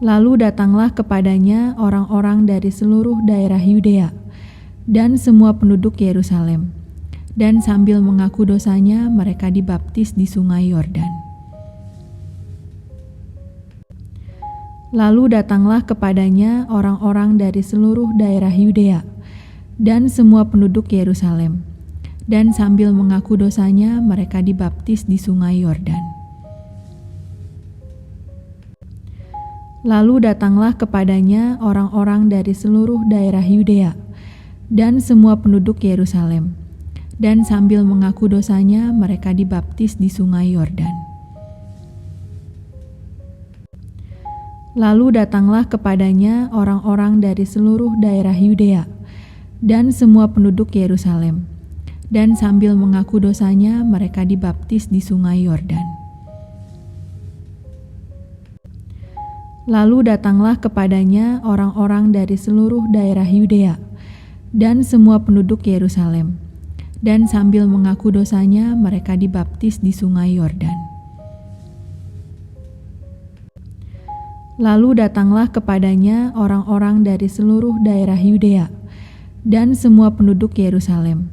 Lalu datanglah kepadanya orang-orang dari seluruh daerah Yudea dan semua penduduk Yerusalem, dan sambil mengaku dosanya mereka dibaptis di sungai Yordan. Lalu datanglah kepadanya orang-orang dari seluruh daerah Yudea dan semua penduduk Yerusalem, dan sambil mengaku dosanya mereka dibaptis di sungai Yordan. Lalu datanglah kepadanya orang-orang dari seluruh daerah Yudea dan semua penduduk Yerusalem, dan sambil mengaku dosanya mereka dibaptis di sungai Yordan. Lalu datanglah kepadanya orang-orang dari seluruh daerah Yudea dan semua penduduk Yerusalem, dan sambil mengaku dosanya mereka dibaptis di sungai Yordan. Lalu datanglah kepadanya orang-orang dari seluruh daerah Yudea dan semua penduduk Yerusalem, dan sambil mengaku dosanya mereka dibaptis di sungai Yordan. Lalu datanglah kepadanya orang-orang dari seluruh daerah Yudea dan semua penduduk Yerusalem,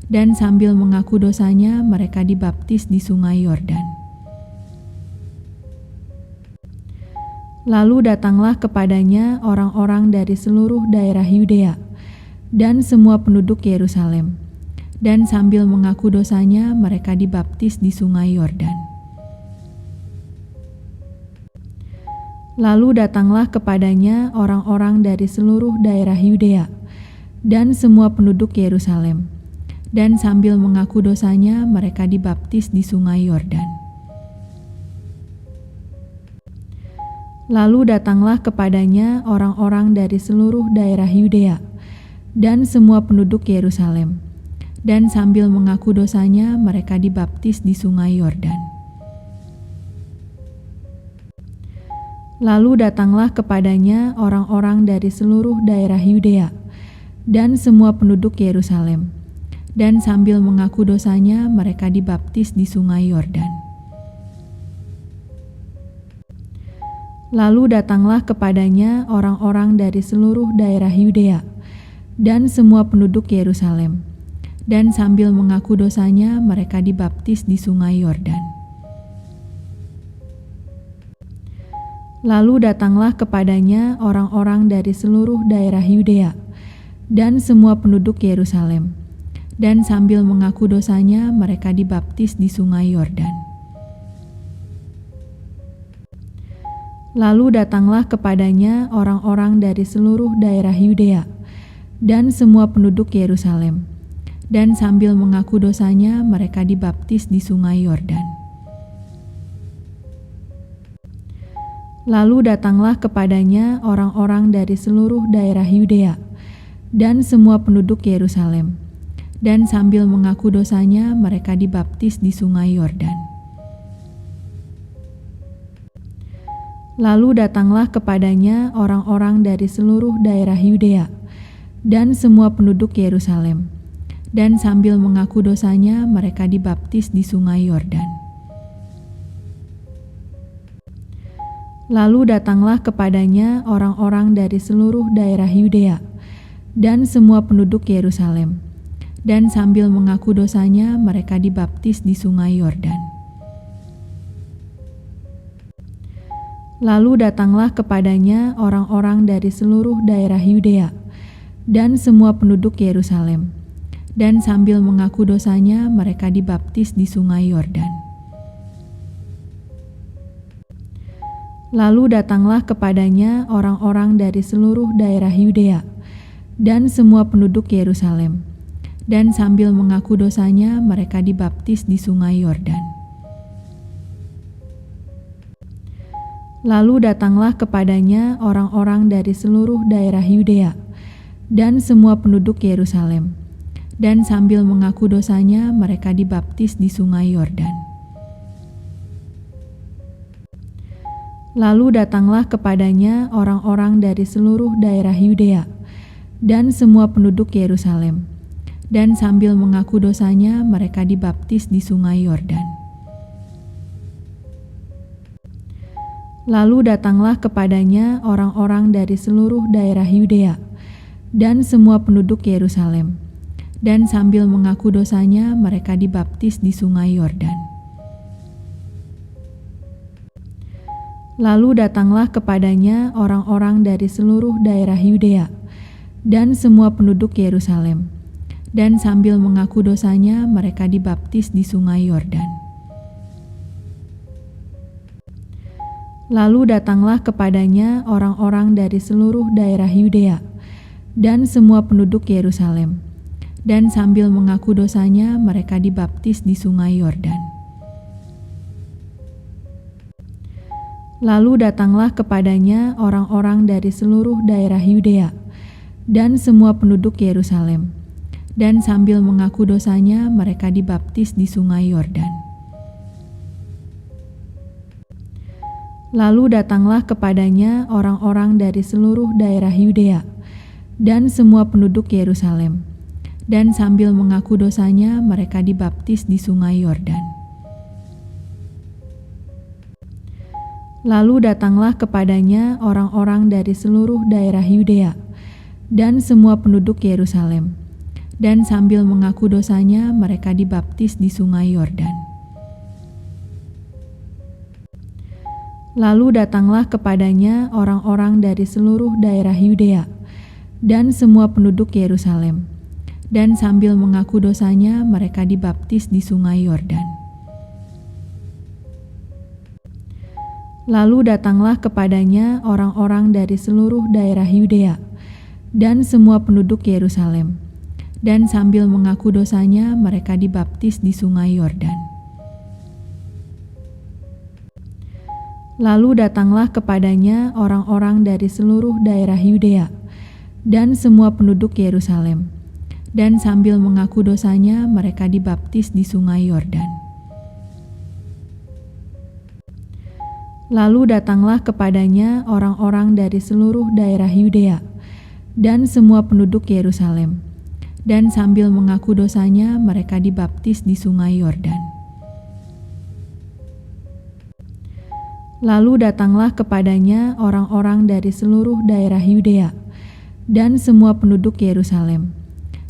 dan sambil mengaku dosanya mereka dibaptis di sungai Yordan. Lalu datanglah kepadanya orang-orang dari seluruh daerah Yudea dan semua penduduk Yerusalem, dan sambil mengaku dosanya mereka dibaptis di sungai Yordan. Lalu datanglah kepadanya orang-orang dari seluruh daerah Yudea dan semua penduduk Yerusalem, dan sambil mengaku dosanya mereka dibaptis di sungai Yordan. Lalu datanglah kepadanya orang-orang dari seluruh daerah Yudea dan semua penduduk Yerusalem, dan sambil mengaku dosanya mereka dibaptis di sungai Yordan. Lalu datanglah kepadanya orang-orang dari seluruh daerah Yudea dan semua penduduk Yerusalem, dan sambil mengaku dosanya mereka dibaptis di sungai Yordan. Lalu datanglah kepadanya orang-orang dari seluruh daerah Yudea dan semua penduduk Yerusalem, dan sambil mengaku dosanya mereka dibaptis di sungai Yordan. Lalu datanglah kepadanya orang-orang dari seluruh daerah Yudea dan semua penduduk Yerusalem, dan sambil mengaku dosanya mereka dibaptis di sungai Yordan. Lalu datanglah kepadanya orang-orang dari seluruh daerah Yudea dan semua penduduk Yerusalem, dan sambil mengaku dosanya mereka dibaptis di sungai Yordan. Lalu datanglah kepadanya orang-orang dari seluruh daerah Yudea dan semua penduduk Yerusalem, dan sambil mengaku dosanya mereka dibaptis di sungai Yordan. Lalu datanglah kepadanya orang-orang dari seluruh daerah Yudea dan semua penduduk Yerusalem, dan sambil mengaku dosanya mereka dibaptis di sungai Yordan. Lalu datanglah kepadanya orang-orang dari seluruh daerah Yudea dan semua penduduk Yerusalem, dan sambil mengaku dosanya mereka dibaptis di sungai Yordan. Lalu datanglah kepadanya orang-orang dari seluruh daerah Yudea dan semua penduduk Yerusalem, dan sambil mengaku dosanya mereka dibaptis di sungai Yordan. Lalu datanglah kepadanya orang-orang dari seluruh daerah Yudea dan semua penduduk Yerusalem, dan sambil mengaku dosanya mereka dibaptis di sungai Yordan. Lalu datanglah kepadanya orang-orang dari seluruh daerah Yudea dan semua penduduk Yerusalem, dan sambil mengaku dosanya mereka dibaptis di sungai Yordan. Lalu datanglah kepadanya orang-orang dari seluruh daerah Yudea dan semua penduduk Yerusalem, dan sambil mengaku dosanya mereka dibaptis di sungai Yordan. Lalu datanglah kepadanya orang-orang dari seluruh daerah Yudea dan semua penduduk Yerusalem, dan sambil mengaku dosanya mereka dibaptis di sungai Yordan. Lalu datanglah kepadanya orang-orang dari seluruh daerah Yudea dan semua penduduk Yerusalem, dan sambil mengaku dosanya mereka dibaptis di sungai Yordan. Lalu datanglah kepadanya orang-orang dari seluruh daerah Yudea dan semua penduduk Yerusalem, dan sambil mengaku dosanya mereka dibaptis di sungai Yordan. Lalu datanglah kepadanya orang-orang dari seluruh daerah Yudea dan semua penduduk Yerusalem, dan sambil mengaku dosanya mereka dibaptis di sungai Yordan. Lalu datanglah kepadanya orang-orang dari seluruh daerah Yudea dan semua penduduk Yerusalem, dan sambil mengaku dosanya mereka dibaptis di sungai Yordan. Lalu datanglah kepadanya orang-orang dari seluruh daerah Yudea dan semua penduduk Yerusalem, dan sambil mengaku dosanya mereka dibaptis di sungai Yordan. Lalu datanglah kepadanya orang-orang dari seluruh daerah Yudea dan semua penduduk Yerusalem, dan sambil mengaku dosanya mereka dibaptis di sungai Yordan. Lalu datanglah kepadanya orang-orang dari seluruh daerah Yudea dan semua penduduk Yerusalem, dan sambil mengaku dosanya mereka dibaptis di sungai Yordan. Lalu datanglah kepadanya orang-orang dari seluruh daerah Yudea dan semua penduduk Yerusalem, dan sambil mengaku dosanya mereka dibaptis di sungai Yordan. Lalu datanglah kepadanya orang-orang dari seluruh daerah Yudea dan semua penduduk Yerusalem, dan sambil mengaku dosanya mereka dibaptis di sungai Yordan. Lalu datanglah kepadanya orang-orang dari seluruh daerah Yudea dan semua penduduk Yerusalem,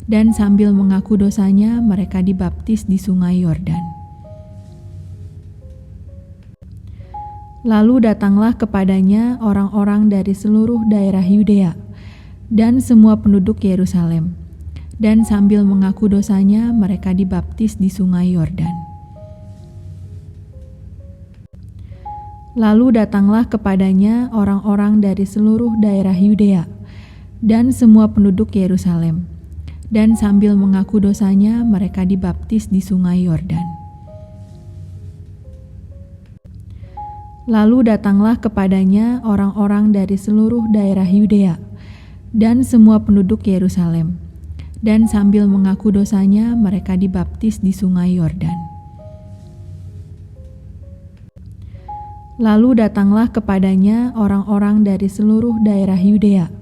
dan sambil mengaku dosanya mereka dibaptis di sungai Yordan. Lalu datanglah kepadanya orang-orang dari seluruh daerah Yudea dan semua penduduk Yerusalem, dan sambil mengaku dosanya mereka dibaptis di sungai Yordan. Lalu datanglah kepadanya orang-orang dari seluruh daerah Yudea dan semua penduduk Yerusalem, dan sambil mengaku dosanya mereka dibaptis di sungai Yordan. Lalu datanglah kepadanya orang-orang dari seluruh daerah Yudea dan semua penduduk Yerusalem, dan sambil mengaku dosanya mereka dibaptis di sungai Yordan. Lalu datanglah kepadanya orang-orang dari seluruh daerah Yudea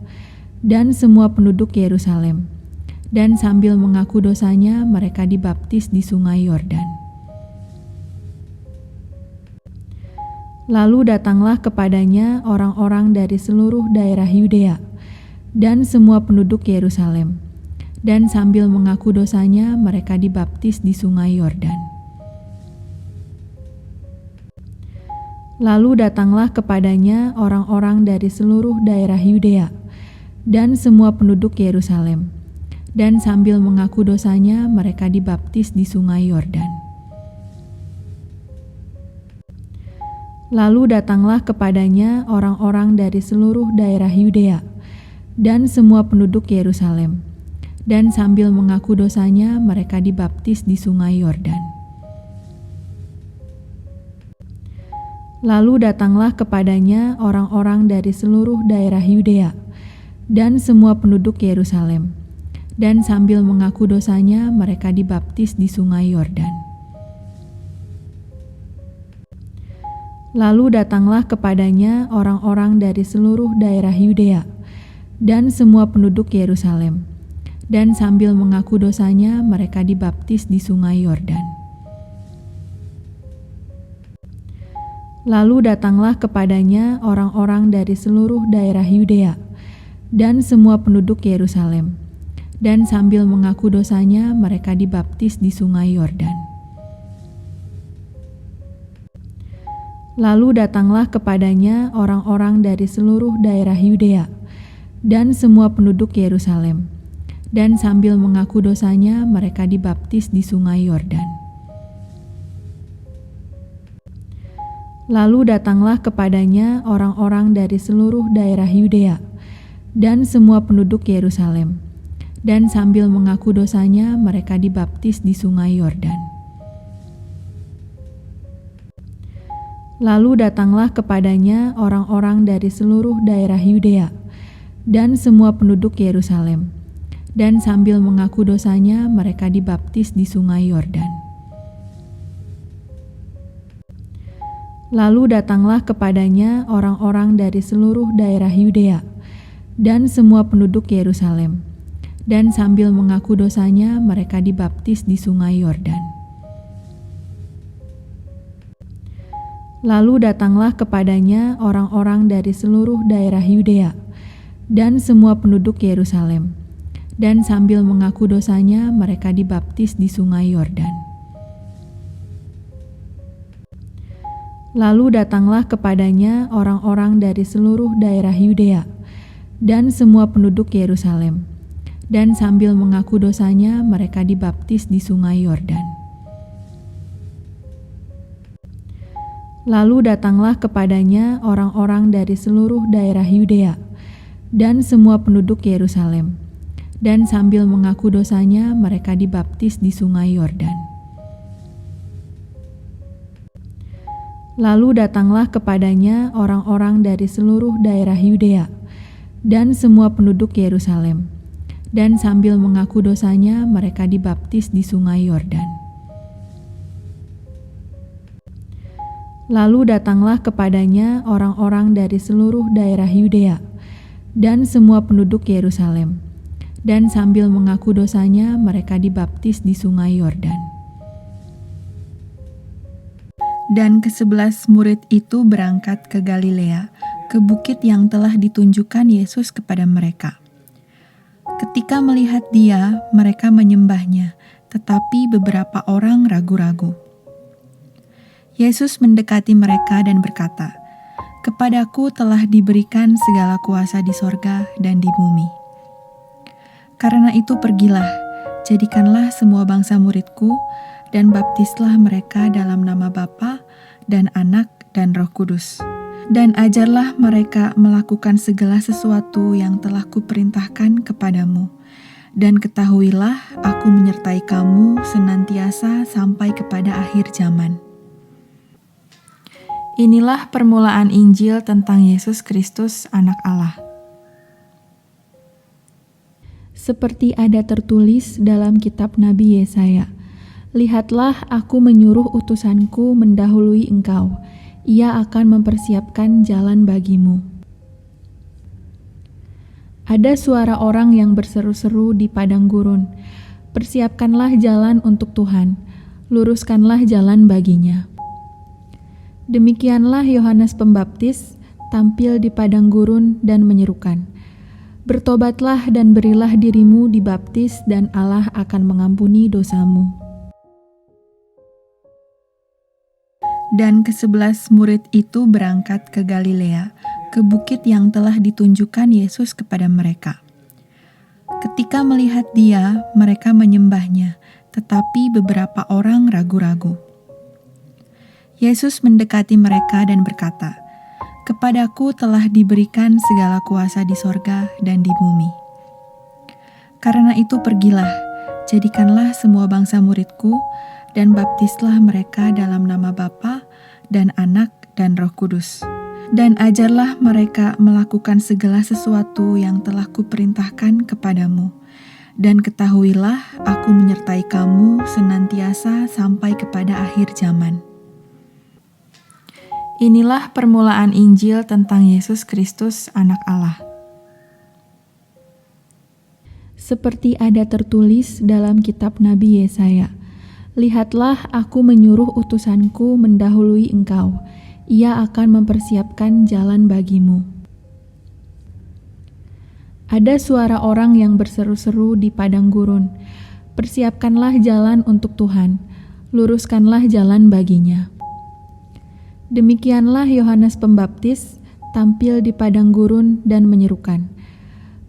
dan semua penduduk Yerusalem, dan sambil mengaku dosanya mereka dibaptis di sungai Yordan. Lalu datanglah kepadanya orang-orang dari seluruh daerah Yudea dan semua penduduk Yerusalem, dan sambil mengaku dosanya mereka dibaptis di sungai Yordan. Lalu datanglah kepadanya orang-orang dari seluruh daerah Yudea dan semua penduduk Yerusalem, dan sambil mengaku dosanya mereka dibaptis di sungai Yordan. Lalu datanglah kepadanya orang-orang dari seluruh daerah Yudea dan semua penduduk Yerusalem, dan sambil mengaku dosanya mereka dibaptis di sungai Yordan. Lalu datanglah kepadanya orang-orang dari seluruh daerah Yudea dan semua penduduk Yerusalem, dan sambil mengaku dosanya mereka dibaptis di sungai Yordan. Lalu datanglah kepadanya orang-orang dari seluruh daerah Yudea dan semua penduduk Yerusalem, dan sambil mengaku dosanya mereka dibaptis di sungai Yordan. Lalu datanglah kepadanya orang-orang dari seluruh daerah Yudea dan semua penduduk Yerusalem, dan sambil mengaku dosanya mereka dibaptis di sungai Yordan. Lalu datanglah kepadanya orang-orang dari seluruh daerah Yudea dan semua penduduk Yerusalem, dan sambil mengaku dosanya mereka dibaptis di sungai Yordan. Lalu datanglah kepadanya orang-orang dari seluruh daerah Yudea dan semua penduduk Yerusalem, dan sambil mengaku dosanya mereka dibaptis di sungai Yordan. Lalu datanglah kepadanya orang-orang dari seluruh daerah Yudea dan semua penduduk Yerusalem, dan sambil mengaku dosanya mereka dibaptis di sungai Yordan. Lalu datanglah kepadanya orang-orang dari seluruh daerah Yudea dan semua penduduk Yerusalem, dan sambil mengaku dosanya mereka dibaptis di sungai Yordan. Lalu datanglah kepadanya orang-orang dari seluruh daerah Yudea dan semua penduduk Yerusalem, dan sambil mengaku dosanya mereka dibaptis di sungai Yordan. Lalu datanglah kepadanya orang-orang dari seluruh daerah Yudea dan semua penduduk Yerusalem, dan sambil mengaku dosanya mereka dibaptis di sungai Yordan. Lalu datanglah kepadanya orang-orang dari seluruh daerah Yudea dan semua penduduk Yerusalem, dan sambil mengaku dosanya mereka dibaptis di sungai Yordan. Lalu datanglah kepadanya orang-orang dari seluruh daerah Yudea dan semua penduduk Yerusalem, dan sambil mengaku dosanya mereka dibaptis di sungai Yordan. Lalu datanglah kepadanya orang-orang dari seluruh daerah Yudea dan semua penduduk Yerusalem, dan sambil mengaku dosanya mereka dibaptis di sungai Yordan. Dan ke-11 murid itu berangkat ke Galilea, ke bukit yang telah ditunjukkan Yesus kepada mereka. Ketika melihat Dia, mereka menyembahnya, tetapi beberapa orang ragu-ragu. Yesus mendekati mereka dan berkata, "Kepadaku telah diberikan segala kuasa di sorga dan di bumi. Karena itu pergilah, jadikanlah semua bangsa muridku, dan baptislah mereka dalam nama Bapa dan Anak dan Roh Kudus. Dan ajarlah mereka melakukan segala sesuatu yang telah kuperintahkan kepadamu. Dan ketahuilah aku menyertai kamu senantiasa sampai kepada akhir zaman." Inilah permulaan Injil tentang Yesus Kristus, Anak Allah. Seperti ada tertulis dalam kitab Nabi Yesaya, "Lihatlah, aku menyuruh utusanku mendahului engkau. Ia akan mempersiapkan jalan bagimu." Ada suara orang yang berseru-seru di padang gurun, "Persiapkanlah jalan untuk Tuhan, luruskanlah jalan baginya." Demikianlah Yohanes Pembaptis tampil di padang gurun dan menyerukan, "Bertobatlah dan berilah dirimu dibaptis, dan Allah akan mengampuni dosamu." Dan ke-11 murid itu berangkat ke Galilea, ke bukit yang telah ditunjukkan Yesus kepada mereka. Ketika melihat Dia, mereka menyembahnya, tetapi beberapa orang ragu-ragu. Yesus mendekati mereka dan berkata, "Kepadaku telah diberikan segala kuasa di sorga dan di bumi. Karena itu pergilah, jadikanlah semua bangsa muridku, dan baptislah mereka dalam nama Bapa dan Anak dan Roh Kudus. Dan ajarlah mereka melakukan segala sesuatu yang telah kuperintahkan kepadamu. Dan ketahuilah aku menyertai kamu senantiasa sampai kepada akhir zaman." Inilah permulaan Injil tentang Yesus Kristus, Anak Allah. Seperti ada tertulis dalam kitab Nabi Yesaya, "Lihatlah, aku menyuruh utusanku mendahului engkau. Ia akan mempersiapkan jalan bagimu. Ada suara orang yang berseru-seru di padang gurun, "Persiapkanlah jalan untuk Tuhan, luruskanlah jalan baginya." Demikianlah Yohanes Pembaptis tampil di padang gurun dan menyerukan,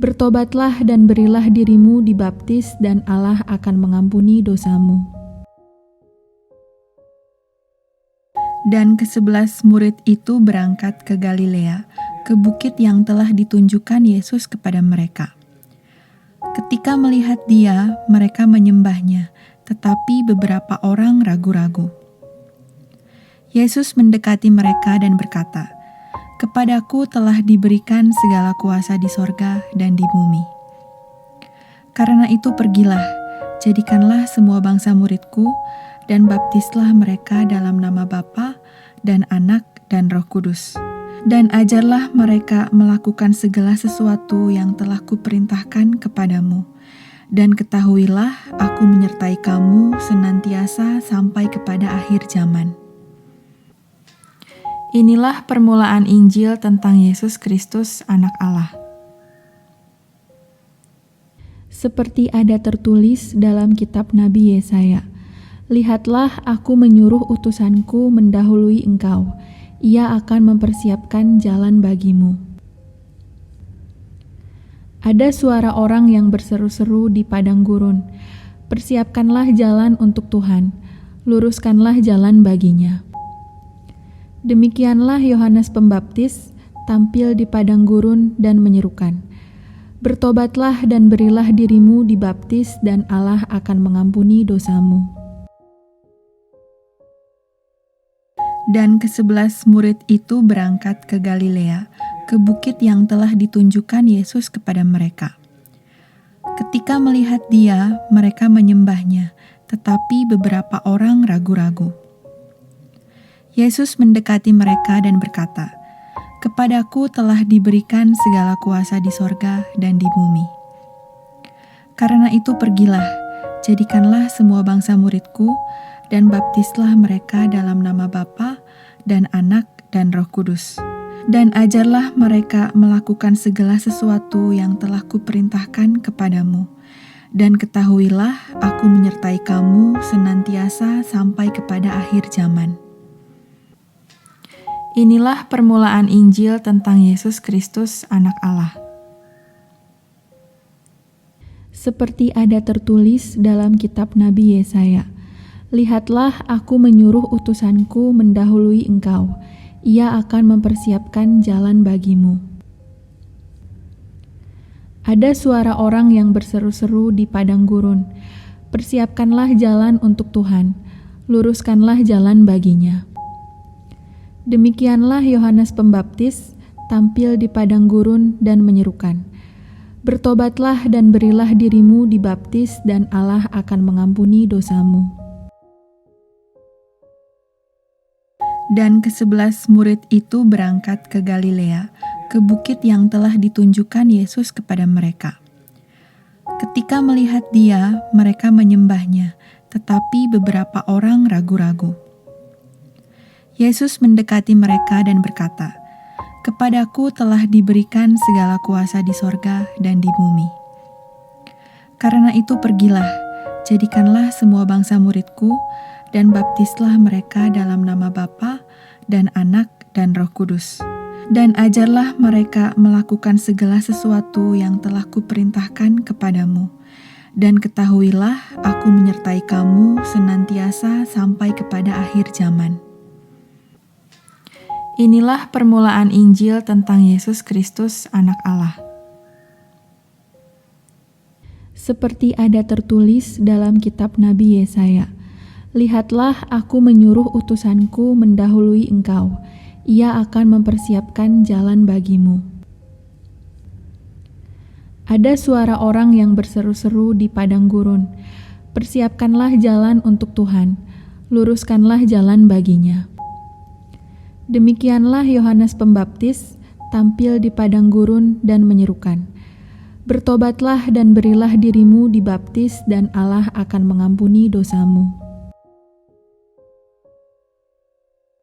"Bertobatlah dan berilah dirimu dibaptis dan Allah akan mengampuni dosamu." Dan ke-11 murid itu berangkat ke Galilea, ke bukit yang telah ditunjukkan Yesus kepada mereka. Ketika melihat Dia, mereka menyembahnya, tetapi beberapa orang ragu-ragu. Yesus mendekati mereka dan berkata, "Kepadaku telah diberikan segala kuasa di sorga dan di bumi. Karena itu pergilah, jadikanlah semua bangsa muridku, dan baptislah mereka dalam nama Bapa dan Anak dan Roh Kudus. Dan ajarlah mereka melakukan segala sesuatu yang telah kuperintahkan kepadamu. Dan ketahuilah, aku menyertai kamu senantiasa sampai kepada akhir zaman." Inilah permulaan Injil tentang Yesus Kristus, Anak Allah. Seperti ada tertulis dalam kitab Nabi Yesaya, "Lihatlah, aku menyuruh utusanku mendahului engkau. Ia akan mempersiapkan jalan bagimu." Ada suara orang yang berseru-seru di padang gurun, "Persiapkanlah jalan untuk Tuhan, luruskanlah jalan baginya." Demikianlah Yohanes Pembaptis tampil di padang gurun dan menyerukan, "Bertobatlah dan berilah dirimu dibaptis dan Allah akan mengampuni dosamu." Dan ke-11 murid itu berangkat ke Galilea, ke bukit yang telah ditunjukkan Yesus kepada mereka. Ketika melihat Dia, mereka menyembahnya, tetapi beberapa orang ragu-ragu. Yesus mendekati mereka dan berkata, "Kepadaku telah diberikan segala kuasa di sorga dan di bumi. Karena itu pergilah, jadikanlah semua bangsa muridku, dan baptislah mereka dalam nama Bapa dan Anak dan Roh Kudus. Dan ajarlah mereka melakukan segala sesuatu yang telah kuperintahkan kepadamu. Dan ketahuilah, aku menyertai kamu senantiasa sampai kepada akhir zaman." Inilah permulaan Injil tentang Yesus Kristus, Anak Allah. Seperti ada tertulis dalam kitab Nabi Yesaya, "Lihatlah, aku menyuruh utusanku mendahului engkau. Ia akan mempersiapkan jalan bagimu." Ada suara orang yang berseru-seru di padang gurun, "Persiapkanlah jalan untuk Tuhan, luruskanlah jalan baginya." Demikianlah Yohanes Pembaptis tampil di padang gurun dan menyerukan, "Bertobatlah dan berilah dirimu dibaptis dan Allah akan mengampuni dosamu." Dan ke-11 murid itu berangkat ke Galilea, ke bukit yang telah ditunjukkan Yesus kepada mereka. Ketika melihat Dia, mereka menyembahnya, tetapi beberapa orang ragu-ragu. Yesus mendekati mereka dan berkata, "Kepadaku telah diberikan segala kuasa di sorga dan di bumi. Karena itu pergilah, jadikanlah semua bangsa muridku, dan baptislah mereka dalam nama Bapa dan Anak dan Roh Kudus. Dan ajarlah mereka melakukan segala sesuatu yang telah kuperintahkan kepadamu. Dan ketahuilah, aku menyertai kamu senantiasa sampai kepada akhir zaman." Inilah permulaan Injil tentang Yesus Kristus, Anak Allah. Seperti ada tertulis dalam kitab Nabi Yesaya, "Lihatlah, aku menyuruh utusanku mendahului engkau. Ia akan mempersiapkan jalan bagimu." Ada suara orang yang berseru-seru di padang gurun, "Persiapkanlah jalan untuk Tuhan, luruskanlah jalan baginya." Demikianlah Yohanes Pembaptis tampil di padang gurun dan menyerukan, "Bertobatlah dan berilah dirimu dibaptis dan Allah akan mengampuni dosamu."